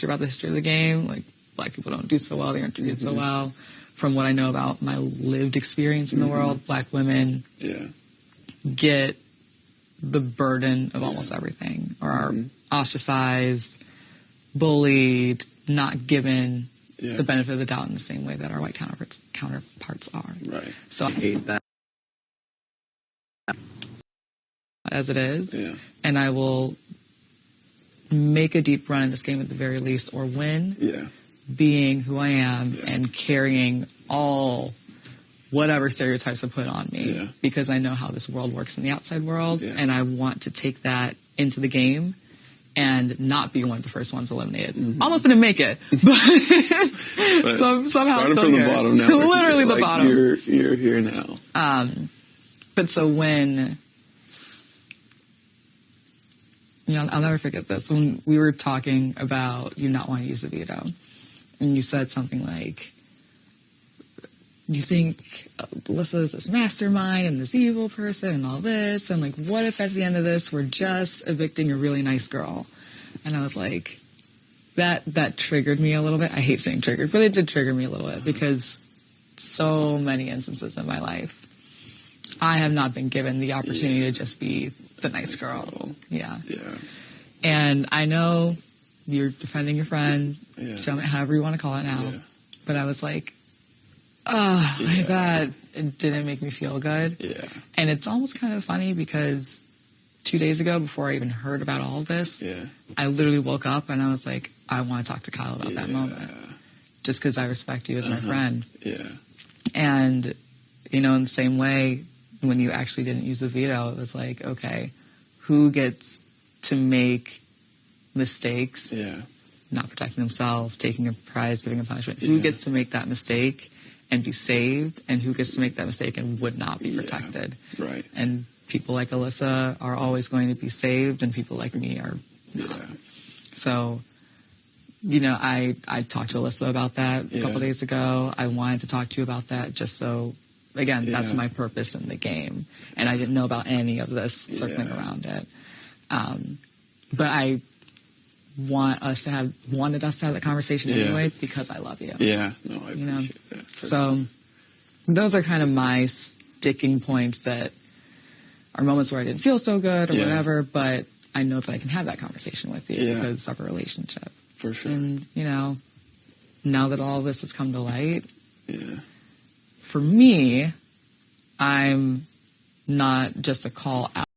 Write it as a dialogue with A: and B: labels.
A: about the history of the game. Like, Black people don't do so well. They aren't treated so well. From what I know about my lived experience in the world, Black women get the burden of almost everything, or are ostracized, bullied, not given the benefit of the doubt in the same way that our white counterparts are.
B: Right.
A: So I hate that as it is, and I will make a deep run in this game at the very least, or win, being who I am and carrying all whatever stereotypes are put on me, because I know how this world works in the outside world, and I want to take that into the game and not be one of the first ones eliminated. Almost didn't make it, but somehow
B: starting
A: still
B: from
A: here.
B: the bottom now.
A: Literally the bottom.
B: You're here now.
A: But so when, I'll never forget this, when we were talking about you not wanting to use the veto, and you said something like, you think Alyssa is this mastermind and this evil person and all this, and like, what if at the end of this we're just evicting a really nice girl? And I was like, that triggered me a little bit. I hate saying triggered, but it did trigger me a little bit, because so many instances in my life I have not been given the opportunity to just be the nice girl. And I know you're defending your friend, however you want to call it now, but I was like, that it didn't make me feel good. And it's almost kind of funny, because 2 days ago, before I even heard about all of this, I literally woke up and I was like, I want to talk to Kyle about that moment, just because I respect you as my friend. And, in the same way, when you actually didn't use the veto, it was like, okay, who gets to make mistakes, not protecting themselves, taking a prize, giving a punishment? Who gets to make that mistake and be saved, and who gets to make that mistake and would not be protected?
B: Right.
A: And people like Alyssa are always going to be saved, and people like me are not. So, I talked to Alyssa about that a couple days ago. I wanted to talk to you about that just so, again, that's my purpose in the game. And I didn't know about any of this circling around it. But I wanted us to have that conversation anyway, because I love you.
B: No, I appreciate that.
A: So those are kind of my sticking points, that are moments where I didn't feel so good or whatever, but I know that I can have that conversation with you because of a relationship.
B: For sure.
A: And, now that all this has come to light, for me, I'm not just a call out.